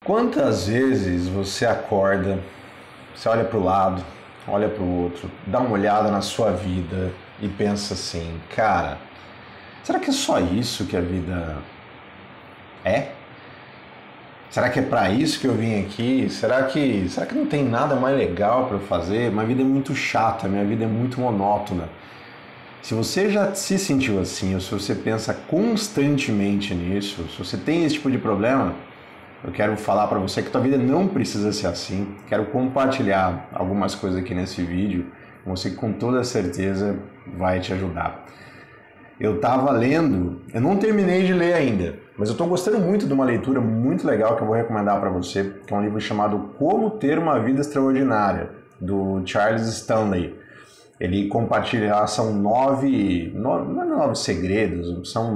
Quantas vezes você acorda, você olha para o lado, olha para o outro, dá uma olhada na sua vida e pensa assim, cara, será que é só isso que a vida é? Será que é para isso que eu vim aqui? Será que não tem nada mais legal para eu fazer? Minha vida é muito chata, minha vida é muito monótona. Se você já se sentiu assim, ou se você pensa constantemente nisso, se você tem esse tipo de problema, eu quero falar para você que tua vida não precisa ser assim. Quero compartilhar algumas coisas aqui nesse vídeo, você com toda certeza vai te ajudar. Eu estava lendo, eu não terminei de ler ainda, mas eu estou gostando muito de uma leitura muito legal que eu vou recomendar para você, que é um livro chamado Como Ter uma Vida Extraordinária, do Charles Stanley. Ele compartilha, são não é nove segredos, são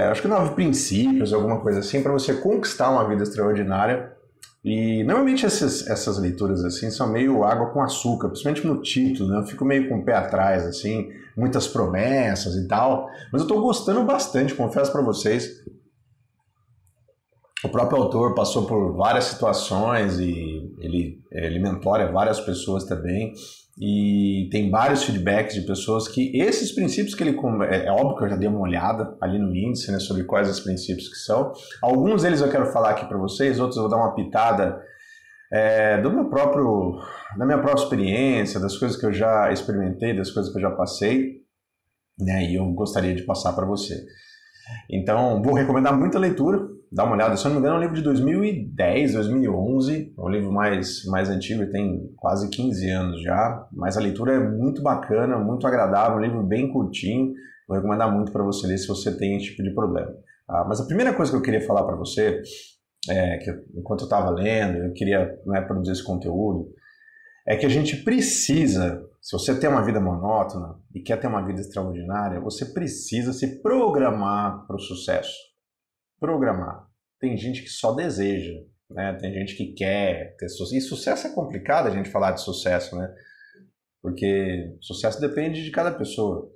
acho que nove princípios, alguma coisa assim, para você conquistar uma vida extraordinária. E normalmente essas leituras assim são meio água com açúcar, principalmente no título, né? Eu fico meio com o pé atrás, assim, muitas promessas e tal. Mas eu estou gostando bastante, confesso para vocês. O próprio autor passou por várias situações e ele mentora várias pessoas também. E tem vários feedbacks de pessoas que esses princípios que ele... É óbvio que eu já dei uma olhada ali no índice, né, sobre quais os princípios que são. Alguns deles eu quero falar aqui para vocês, outros eu vou dar uma pitada da minha própria experiência, das coisas que eu já experimentei, das coisas que eu já passei, né, e eu gostaria de passar para você. Então, vou recomendar muita leitura, dá uma olhada. Se eu não me engano, é um livro de 2010, 2011, é um livro mais antigo, tem quase 15 anos já, mas a leitura é muito bacana, muito agradável, um livro bem curtinho, vou recomendar muito para você ler se você tem esse tipo de problema. Mas a primeira coisa que eu queria falar para você, enquanto eu estava lendo, eu queria produzir esse conteúdo, é que a gente precisa, se você tem uma vida monótona e quer ter uma vida extraordinária, você precisa se programar para o sucesso. Programar. Tem gente que só deseja, né? Tem gente que quer ter sucesso. E sucesso é complicado a gente falar de sucesso, né? Porque sucesso depende de cada pessoa.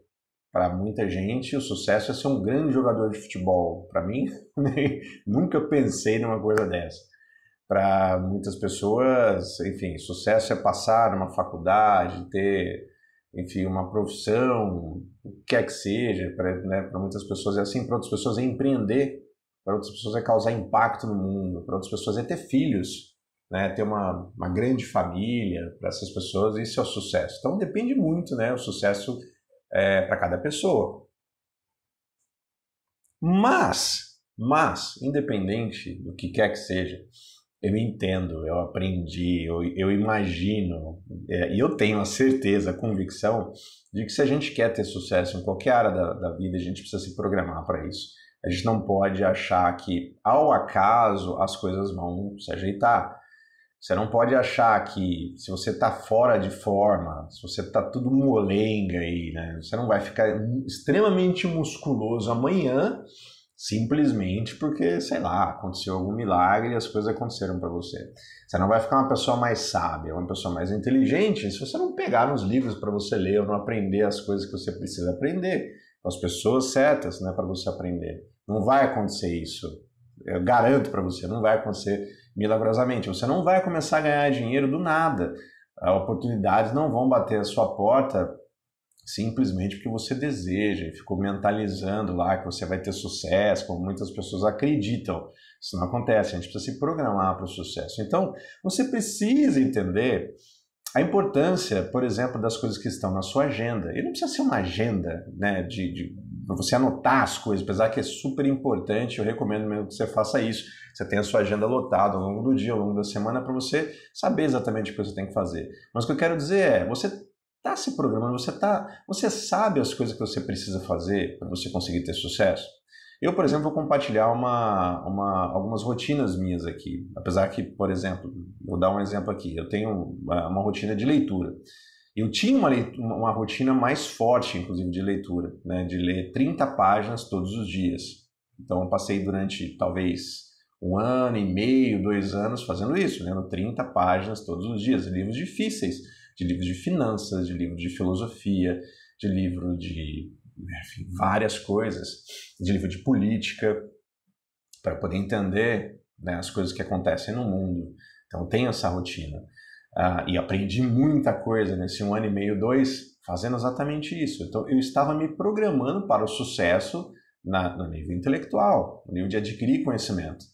Para muita gente, o sucesso é ser um grande jogador de futebol. Para mim, nunca pensei numa coisa dessa. Para muitas pessoas, enfim, sucesso é passar numa faculdade, ter, enfim, uma profissão, o que quer que seja. Para muitas pessoas é assim, para outras pessoas é empreender, para outras pessoas é causar impacto no mundo, para outras pessoas é ter filhos, né, ter uma grande família. Para essas pessoas isso é o sucesso. Então depende muito, né, o sucesso para cada pessoa. Mas, independente do que quer que seja, eu entendo, eu aprendi, eu imagino, e eu tenho a certeza, a convicção de que se a gente quer ter sucesso em qualquer área da vida, a gente precisa se programar para isso. A gente não pode achar que, ao acaso, as coisas vão se ajeitar. Você não pode achar que, se você está fora de forma, se você está tudo molenga aí, né, você não vai ficar extremamente musculoso amanhã, simplesmente porque, sei lá, aconteceu algum milagre e as coisas aconteceram para você. Você não vai ficar uma pessoa mais sábia, uma pessoa mais inteligente se você não pegar nos livros para você ler ou não aprender as coisas que você precisa aprender, com as pessoas certas, né, para você aprender. Não vai acontecer isso. Eu garanto para você, não vai acontecer milagrosamente. Você não vai começar a ganhar dinheiro do nada. As oportunidades não vão bater a sua porta simplesmente porque você deseja e ficou mentalizando lá que você vai ter sucesso, como muitas pessoas acreditam. Isso não acontece, a gente precisa se programar para o sucesso. Então, você precisa entender a importância, por exemplo, das coisas que estão na sua agenda. E não precisa ser uma agenda, né, para você anotar as coisas, apesar que é super importante, eu recomendo mesmo que você faça isso. Você tenha a sua agenda lotada ao longo do dia, ao longo da semana, para você saber exatamente o que você tem que fazer. Mas o que eu quero dizer é, você está se programando, você sabe as coisas que você precisa fazer para você conseguir ter sucesso? Eu, por exemplo, vou compartilhar algumas rotinas minhas aqui. Apesar que, por exemplo, vou dar um exemplo aqui, eu tenho uma rotina de leitura. Eu tinha uma rotina mais forte, inclusive, de leitura, né, de ler 30 páginas todos os dias. Então, eu passei durante, talvez, 1 ano e meio, 2 anos fazendo isso, lendo 30 páginas todos os dias, livros difíceis, de livros de finanças, de livros de filosofia, de livro de, enfim, várias coisas, de livro de política, para poder entender né, as coisas que acontecem no mundo. Então, eu tenho essa rotina. E aprendi muita coisa nesse 1 ano e meio, 2, fazendo exatamente isso. Então, eu estava me programando para o sucesso no nível intelectual, no nível de adquirir conhecimento.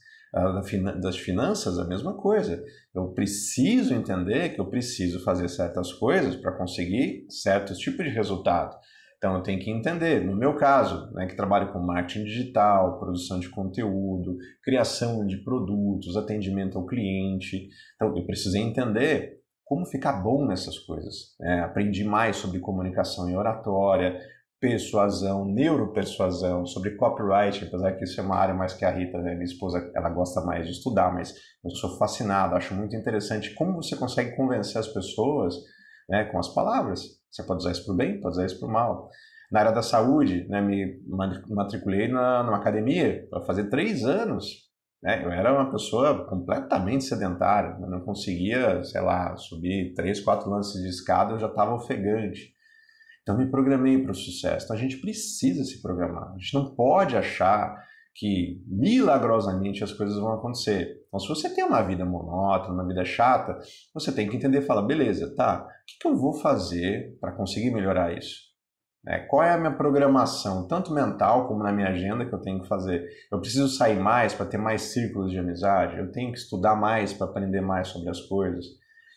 Das finanças, a mesma coisa. Eu preciso entender que eu preciso fazer certas coisas para conseguir certos tipos de resultado. Então, eu tenho que entender, no meu caso, né, que trabalho com marketing digital, produção de conteúdo, criação de produtos, atendimento ao cliente. Então, eu precisei entender como ficar bom nessas coisas. Aprendi mais sobre comunicação e oratória, persuasão, neuropersuasão, sobre copyright, apesar que isso é uma área mais que a Rita, né, minha esposa, ela gosta mais de estudar, mas eu sou fascinado, acho muito interessante como você consegue convencer as pessoas, né, com as palavras. Você pode usar isso para o bem, pode usar isso para o mal. Na área da saúde, né, me matriculei numa academia para fazer 3 anos. Né? Eu era uma pessoa completamente sedentária, eu não conseguia, sei lá, subir 3, 4 lances de escada, eu já estava ofegante. Então, me programei para o sucesso. Então, a gente precisa se programar. A gente não pode achar que milagrosamente as coisas vão acontecer. Então, se você tem uma vida monótona, uma vida chata, você tem que entender e falar, beleza, tá, o que eu vou fazer para conseguir melhorar isso? Qual é a minha programação, tanto mental como na minha agenda que eu tenho que fazer? Eu preciso sair mais para ter mais círculos de amizade? Eu tenho que estudar mais para aprender mais sobre as coisas?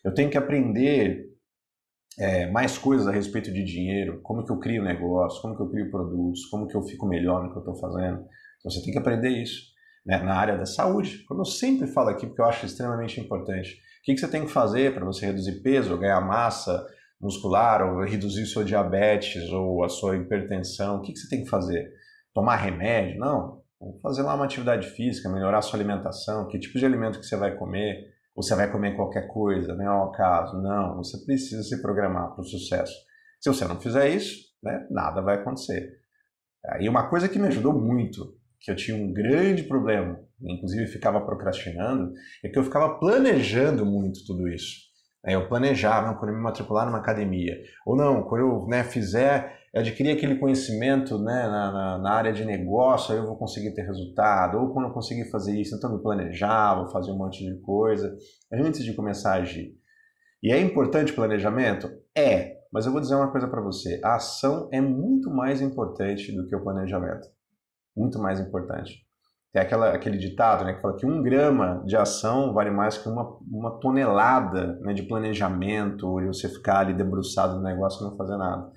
Eu tenho que aprender mais coisas a respeito de dinheiro, como que eu crio negócio, como que eu crio produtos, como que eu fico melhor no que eu estou fazendo. Então você tem que aprender isso, né? Na área da saúde, como eu sempre falo aqui, porque eu acho extremamente importante. O que você tem que fazer para você reduzir peso, ou ganhar massa muscular, ou reduzir o seu diabetes, ou a sua hipertensão? O que você tem que fazer? Tomar remédio? Não. Vamos fazer lá uma atividade física, melhorar a sua alimentação, que tipo de alimento que você vai comer, ou você vai comer qualquer coisa, não é o caso. Não, você precisa se programar para o sucesso. Se você não fizer isso, né, nada vai acontecer. E uma coisa que me ajudou muito, que eu tinha um grande problema, inclusive ficava procrastinando, é que eu ficava planejando muito tudo isso. Eu planejava, quando eu me matricular numa academia, ou não, quando eu adquirir aquele conhecimento, né, na área de negócio, aí eu vou conseguir ter resultado, ou quando eu conseguir fazer isso, então eu me planejava, fazia um monte de coisa, antes de começar a agir. E é importante o planejamento? Mas eu vou dizer uma coisa para você, a ação é muito mais importante do que o planejamento. Muito mais importante. Tem aquele ditado, né, que fala que 1 grama de ação vale mais que uma tonelada, né, de planejamento, e você ficar ali debruçado no negócio e não fazer nada.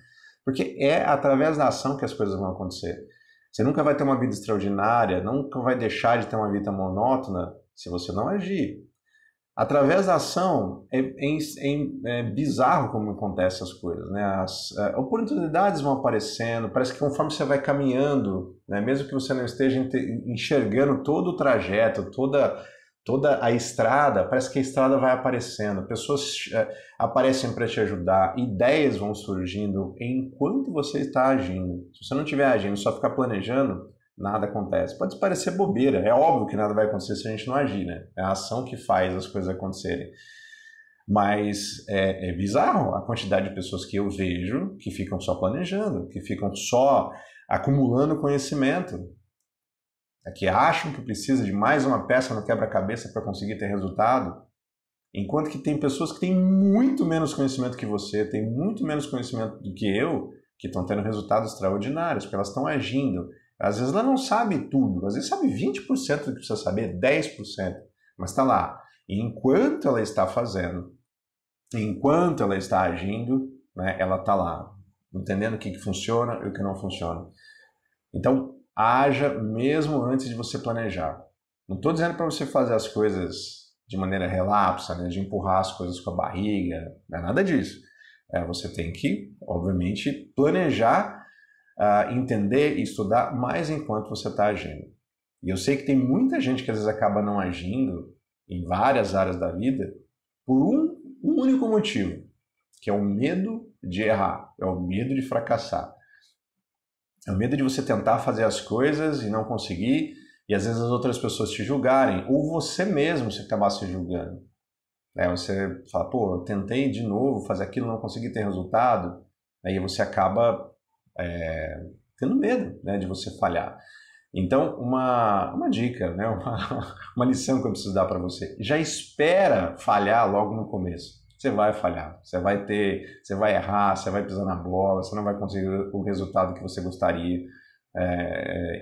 Porque é através da ação que as coisas vão acontecer. Você nunca vai ter uma vida extraordinária, nunca vai deixar de ter uma vida monótona se você não agir. Através da ação, é bizarro como acontecem as coisas, né? As oportunidades vão aparecendo, parece que conforme você vai caminhando, né, mesmo que você não esteja enxergando todo o trajeto, toda a estrada, parece que a estrada vai aparecendo, pessoas aparecem para te ajudar, ideias vão surgindo enquanto você está agindo. Se você não estiver agindo, só ficar planejando, nada acontece. Pode parecer bobeira, é óbvio que nada vai acontecer se a gente não agir, né? É a ação que faz as coisas acontecerem. Mas é bizarro a quantidade de pessoas que eu vejo que ficam só planejando, que ficam só acumulando conhecimento, que acham que precisa de mais uma peça no quebra-cabeça para conseguir ter resultado, enquanto que tem pessoas que têm muito menos conhecimento que você, têm muito menos conhecimento do que eu, que estão tendo resultados extraordinários, porque elas estão agindo. Às vezes ela não sabe tudo, às vezes sabe 20% do que precisa saber, 10%, mas está lá. E enquanto ela está fazendo, enquanto ela está agindo, né, ela está lá, entendendo o que funciona e o que não funciona. Então, haja mesmo antes de você planejar. Não estou dizendo para você fazer as coisas de maneira relapsa, né, de empurrar as coisas com a barriga, não é nada disso. Você tem que, obviamente, planejar, entender e estudar mais enquanto você está agindo. E eu sei que tem muita gente que às vezes acaba não agindo em várias áreas da vida por um único motivo, que é o medo de errar, é o medo de fracassar. É o medo de você tentar fazer as coisas e não conseguir, e às vezes as outras pessoas te julgarem, ou você mesmo se acabar se julgando. Você fala, pô, eu tentei de novo fazer aquilo, não consegui ter resultado, aí você acaba tendo medo, né, de você falhar. Então, uma dica, né? Uma lição que eu preciso dar para você. Já espera falhar logo no começo. Você vai falhar, você vai errar, você vai pisar na bola, você não vai conseguir o resultado que você gostaria.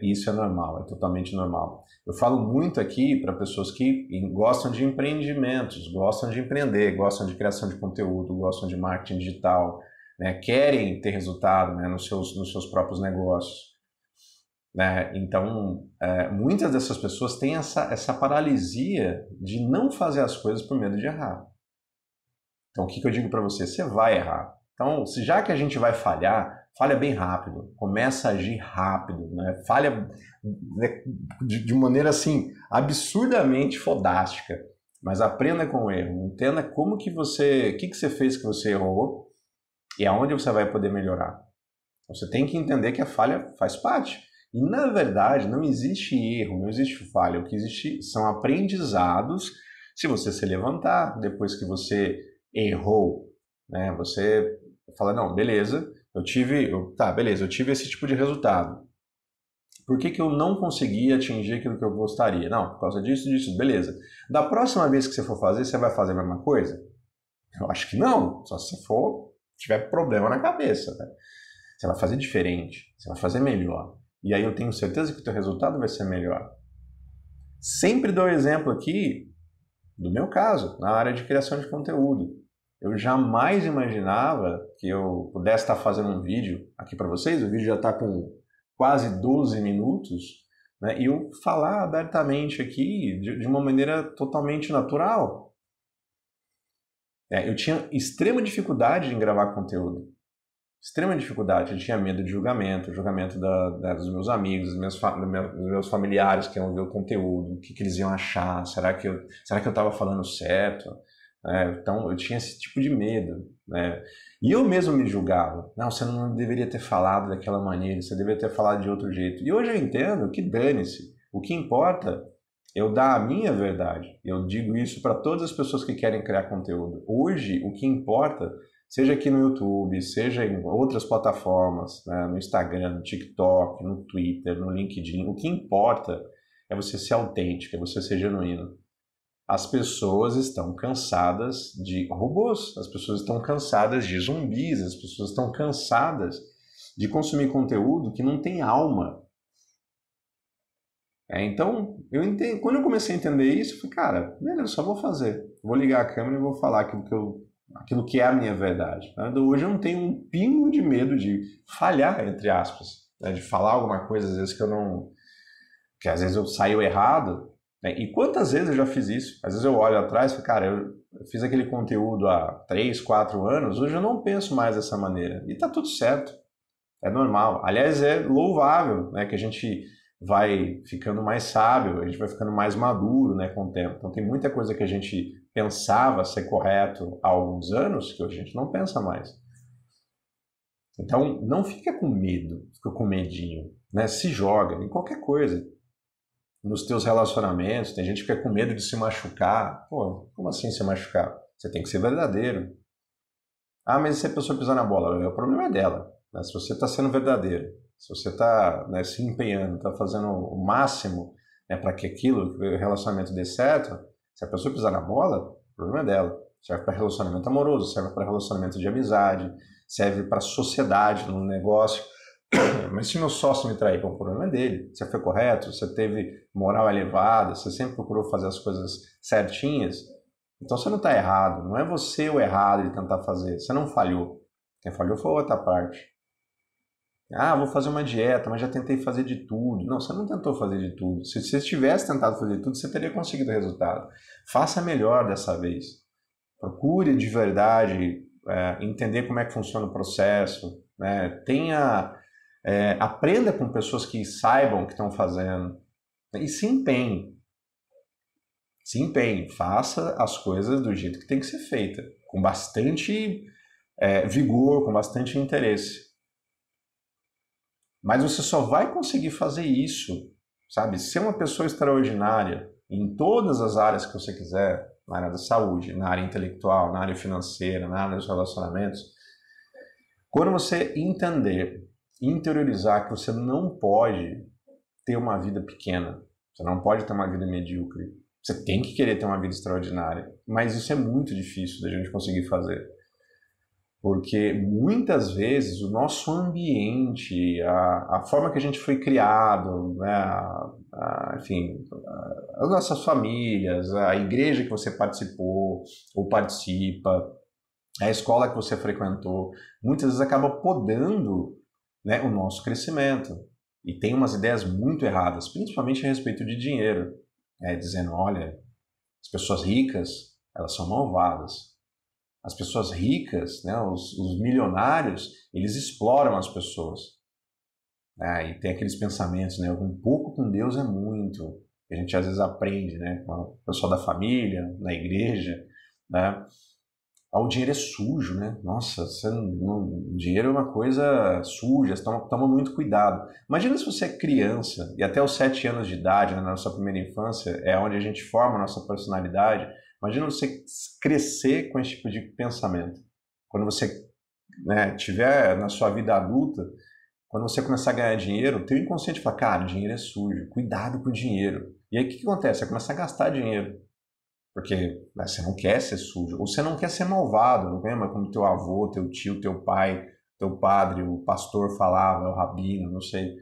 Isso é normal, é totalmente normal. Eu falo muito aqui para pessoas que gostam de empreendimentos, gostam de empreender, gostam de criação de conteúdo, gostam de marketing digital, né? Querem ter resultado, né, nos seus próprios negócios. Né? Então, muitas dessas pessoas têm essa paralisia de não fazer as coisas por medo de errar. Então, o que eu digo para você? Você vai errar. Então, já que a gente vai falhar, falha bem rápido, começa a agir rápido, né? Falha de maneira assim, absurdamente fodástica, mas aprenda com o erro, entenda o que você fez que você errou e aonde você vai poder melhorar. Então, você tem que entender que a falha faz parte. E, na verdade, não existe erro, não existe falha. O que existe são aprendizados se você se levantar depois que você errou. Né? Você fala, não, beleza, eu tive esse tipo de resultado. Por que eu não consegui atingir aquilo que eu gostaria? Não, por causa disso, beleza. Da próxima vez que você for fazer, você vai fazer a mesma coisa? Eu acho que não, só se for tiver problema na cabeça. Né? Você vai fazer diferente, você vai fazer melhor. E aí eu tenho certeza que o teu resultado vai ser melhor. Sempre dou exemplo aqui do meu caso, na área de criação de conteúdo. Eu jamais imaginava que eu pudesse estar fazendo um vídeo aqui para vocês, o vídeo já está com quase 12 minutos, né, e eu falar abertamente aqui de uma maneira totalmente natural. Eu tinha extrema dificuldade em gravar conteúdo. Extrema dificuldade, eu tinha medo de julgamento dos meus amigos, dos meus familiares que iam ver o conteúdo, o que eles iam achar, será que eu estava falando certo? Então eu tinha esse tipo de medo, né? E eu mesmo me julgava, não, você não deveria ter falado daquela maneira, você deveria ter falado de outro jeito. E hoje eu entendo que dane-se, o que importa é eu dar a minha verdade. Eu digo isso para todas as pessoas que querem criar conteúdo. Hoje o que importa, seja aqui no YouTube, seja em outras plataformas, né, no Instagram, no TikTok, no Twitter, no LinkedIn, o que importa é você ser autêntico, é você ser genuíno. As pessoas estão cansadas de robôs, as pessoas estão cansadas de zumbis, as pessoas estão cansadas de consumir conteúdo que não tem alma. Então, quando eu comecei a entender isso, eu falei, cara, beleza, eu só vou fazer. Vou ligar a câmera e vou falar aquilo que é a minha verdade. Hoje eu não tenho um pingo de medo de falhar, entre aspas, né? De falar alguma coisa, às vezes que às vezes eu saio errado, né? E quantas vezes eu já fiz isso? Às vezes eu olho atrás e falo, cara, eu fiz aquele conteúdo há 3, 4 anos, hoje eu não penso mais dessa maneira. E tá tudo certo, é normal. Aliás, é louvável, né, que a gente vai ficando mais sábio, a gente vai ficando mais maduro, né, com o tempo. Então tem muita coisa que a gente pensava ser correto há alguns anos que hoje a gente não pensa mais. Então não fica com medo, fica com medinho, né? Se joga em qualquer coisa. Nos teus relacionamentos, tem gente que fica com medo de se machucar. Pô, como assim se machucar? Você tem que ser verdadeiro. Ah, mas se a pessoa pisar na bola, o problema é dela. Né? Se você está sendo verdadeiro, se você está, né, se empenhando, está fazendo o máximo, né, para que o relacionamento dê certo, se a pessoa pisar na bola, o problema é dela. Serve para relacionamento amoroso, serve para relacionamento de amizade, serve para sociedade, no negócio. Mas se meu sócio me trair, o problema é dele. Você foi correto, você teve moral elevada, você sempre procurou fazer as coisas certinhas. Então você não está errado, não é você o errado de tentar fazer, você não falhou. Quem falhou foi a outra parte. Ah, vou fazer uma dieta, mas já tentei fazer de tudo. Não, você não tentou fazer de tudo. Se você tivesse tentado fazer de tudo, você teria conseguido o resultado. Faça melhor dessa vez. Procure de verdade entender como é que funciona o processo. Né? Aprenda com pessoas que saibam o que estão fazendo. E se empenhe. Se empenhe. Faça as coisas do jeito que tem que ser feita. Com bastante vigor, com bastante interesse. Mas você só vai conseguir fazer isso, sabe? Ser uma pessoa extraordinária em todas as áreas que você quiser, na área da saúde, na área intelectual, na área financeira, na área dos relacionamentos, quando você entender, interiorizar que você não pode ter uma vida pequena. Você não pode ter uma vida medíocre. Você tem que querer ter uma vida extraordinária. Mas isso é muito difícil da gente conseguir fazer. Porque muitas vezes o nosso ambiente, a forma que a gente foi criado, né, enfim, as nossas famílias, a igreja que você participou ou participa, a escola que você frequentou, muitas vezes acaba podando, né, o nosso crescimento. E tem umas ideias muito erradas, principalmente a respeito de dinheiro, dizendo, olha, as pessoas ricas, elas são malvadas. As pessoas ricas, né, os milionários, eles exploram as pessoas. E tem aqueles pensamentos, né, um pouco com Deus é muito. A gente às vezes aprende, né, com o pessoal da família, na igreja, né? O dinheiro é sujo, né? Nossa, dinheiro é uma coisa suja, toma muito cuidado. Imagina se você é criança e até os 7 anos de idade, né, na nossa primeira infância, é onde a gente forma a nossa personalidade. Imagina você crescer com esse tipo de pensamento. Quando você, né, tiver na sua vida adulta, quando você começar a ganhar dinheiro, o teu inconsciente fala, cara, dinheiro é sujo, cuidado com o dinheiro. E aí o que acontece? Você começa a gastar dinheiro. Porque, né, você não quer ser sujo, ou você não quer ser malvado, não lembra como teu avô, teu tio, teu pai, teu padre, o pastor falava, o rabino, não sei.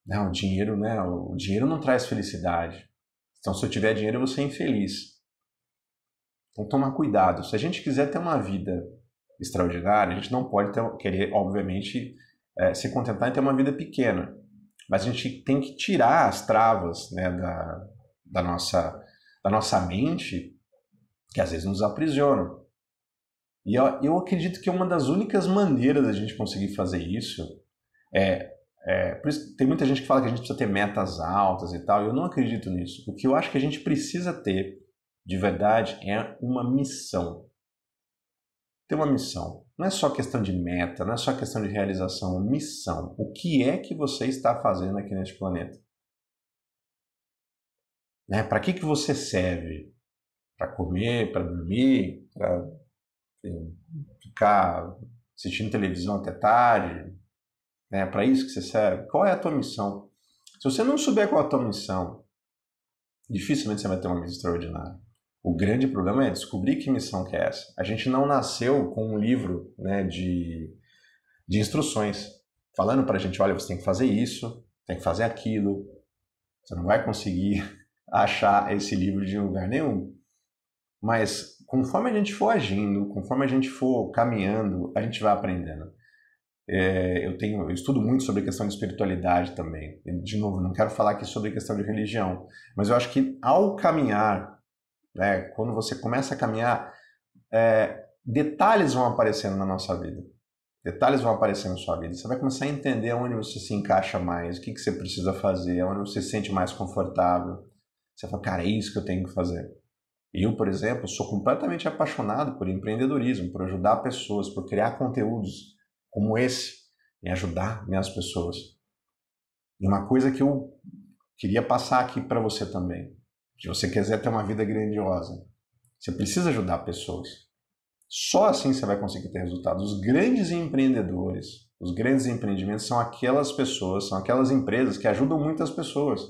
Não, o dinheiro, né? O dinheiro não traz felicidade. Então, se eu tiver dinheiro, eu vou ser infeliz. Então, tomar cuidado. Se a gente quiser ter uma vida extraordinária, a gente não pode querer, obviamente, se contentar em ter uma vida pequena. Mas a gente tem que tirar as travas, né, da nossa mente, que às vezes nos aprisionam. E eu acredito que uma das únicas maneiras da gente conseguir fazer isso por isso tem muita gente que fala que a gente precisa ter metas altas e tal, e eu não acredito nisso. O que eu acho que a gente precisa ter, de verdade, é uma missão. Ter uma missão. Não é só questão de meta, não é só questão de realização, é missão. O que é que você está fazendo aqui neste planeta? Né? Para que você serve? Para comer, para dormir, para ficar assistindo televisão até tarde? É para isso que você serve? Qual é a tua missão? Se você não souber qual é a tua missão, dificilmente você vai ter uma missão extraordinária. O grande problema é descobrir que missão que é essa. A gente não nasceu com um livro, né, de instruções falando para a gente, olha, você tem que fazer isso, tem que fazer aquilo. Você não vai conseguir achar esse livro de lugar nenhum. Mas conforme a gente for agindo, conforme a gente for caminhando, a gente vai aprendendo. Eu estudo muito sobre a questão de espiritualidade também. De novo, não quero falar aqui sobre a questão de religião, mas eu acho que ao caminhar, né, quando você começa a caminhar, detalhes vão aparecendo na nossa vida. Detalhes vão aparecendo na sua vida. Você vai começar a entender onde você se encaixa mais, o que você precisa fazer, onde você se sente mais confortável. Você fala, cara, é isso que eu tenho que fazer. Eu, por exemplo, sou completamente apaixonado por empreendedorismo, por ajudar pessoas, por criar conteúdos como esse, em ajudar as pessoas. E uma coisa que eu queria passar aqui para você também, se você quiser ter uma vida grandiosa, você precisa ajudar pessoas. Só assim você vai conseguir ter resultados. Os grandes empreendedores, os grandes empreendimentos são aquelas pessoas, são aquelas empresas que ajudam muitas pessoas.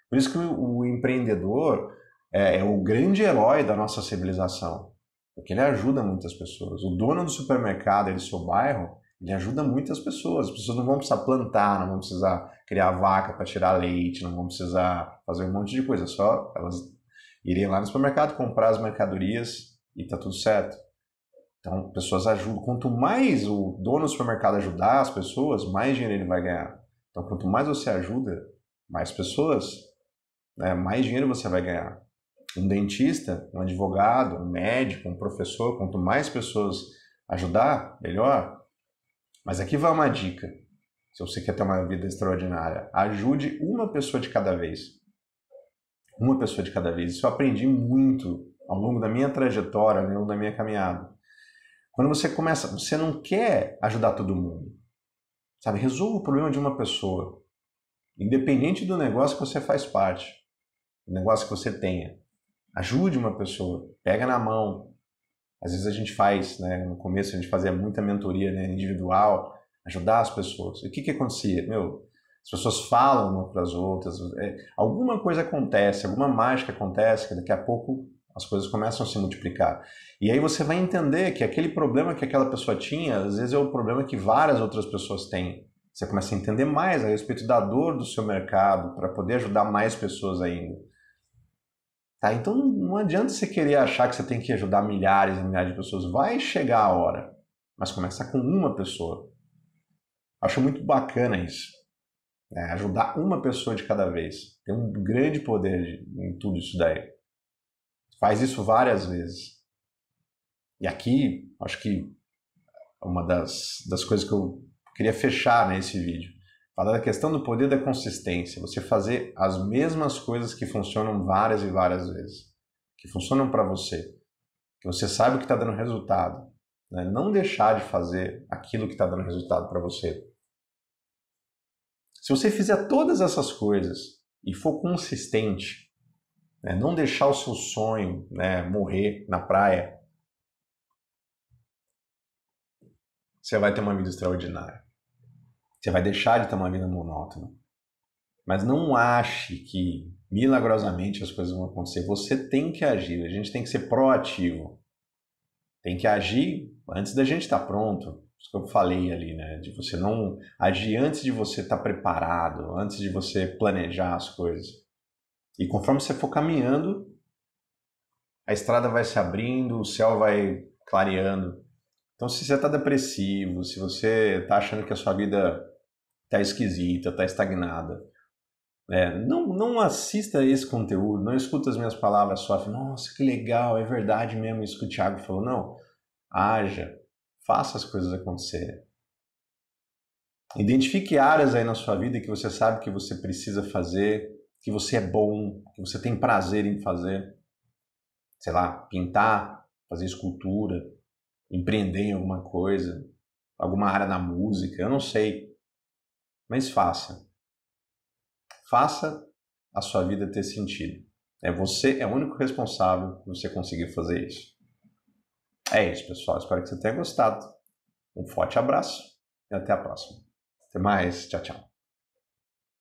Por isso que o empreendedor é o grande herói da nossa civilização, porque ele ajuda muitas pessoas. O dono do supermercado do seu bairro, ele ajuda muitas pessoas. As pessoas não vão precisar plantar, não vão precisar criar vaca para tirar leite, não vão precisar fazer um monte de coisa. Só elas irem lá no supermercado, comprar as mercadorias e tá tudo certo. Então, pessoas ajudam. Quanto mais o dono do supermercado ajudar as pessoas, mais dinheiro ele vai ganhar. Então, quanto mais você ajuda, mais pessoas, né, mais dinheiro você vai ganhar. Um dentista, um advogado, um médico, um professor, quanto mais pessoas ajudar, melhor. Mas aqui vai uma dica. Se você quer ter uma vida extraordinária, ajude uma pessoa de cada vez. Uma pessoa de cada vez. Isso eu aprendi muito ao longo da minha trajetória, ao longo da minha caminhada. Quando você começa, você não quer ajudar todo mundo. Sabe, resolva o problema de uma pessoa. Independente do negócio que você faz parte. Do negócio que você tenha. Ajude uma pessoa. Pega na mão. Às vezes a gente faz, né, no começo a gente fazia muita mentoria, né, individual, ajudar as pessoas. E o que acontecia? As pessoas falam umas para as outras, alguma coisa acontece, alguma mágica acontece, que daqui a pouco as coisas começam a se multiplicar. E aí você vai entender que aquele problema que aquela pessoa tinha, às vezes é o problema que várias outras pessoas têm. Você começa a entender mais a respeito da dor do seu mercado, para poder ajudar mais pessoas ainda. Tá? Então não adianta você querer achar que você tem que ajudar milhares e milhares de pessoas. Vai chegar a hora, mas começa com uma pessoa. Acho muito bacana isso. Ajudar uma pessoa de cada vez. Tem um grande poder em tudo isso daí. Faz isso várias vezes. E aqui, acho que uma das coisas que eu queria fechar nesse vídeo, falar da questão do poder da consistência. Você fazer as mesmas coisas que funcionam várias e várias vezes. Que funcionam para você. Que você sabe que está dando resultado. Né? Não deixar de fazer aquilo que está dando resultado para você. Se você fizer todas essas coisas e for consistente, né, não deixar o seu sonho, né, morrer na praia, você vai ter uma vida extraordinária. Você vai deixar de ter uma vida monótona. Mas não ache que milagrosamente as coisas vão acontecer. Você tem que agir, a gente tem que ser proativo. Tem que agir antes da gente estar pronto. Isso que eu falei ali, né? De você não agir antes de você estar preparado, antes de você planejar as coisas. E conforme você for caminhando, a estrada vai se abrindo, o céu vai clareando. Então, se você está depressivo, se você está achando que a sua vida está esquisita, está estagnada, não assista esse conteúdo, não escuta as minhas palavras só, nossa, que legal, é verdade mesmo isso que o Thiago falou. Não, haja. Faça as coisas acontecerem. Identifique áreas aí na sua vida que você sabe que você precisa fazer, que você é bom, que você tem prazer em fazer. Sei lá, pintar, fazer escultura, empreender em alguma coisa, alguma área da música, eu não sei. Mas faça. Faça a sua vida ter sentido. Você é o único responsável por você conseguir fazer isso. É isso, pessoal. Espero que você tenha gostado. Um forte abraço e até a próxima. Até mais. Tchau, tchau.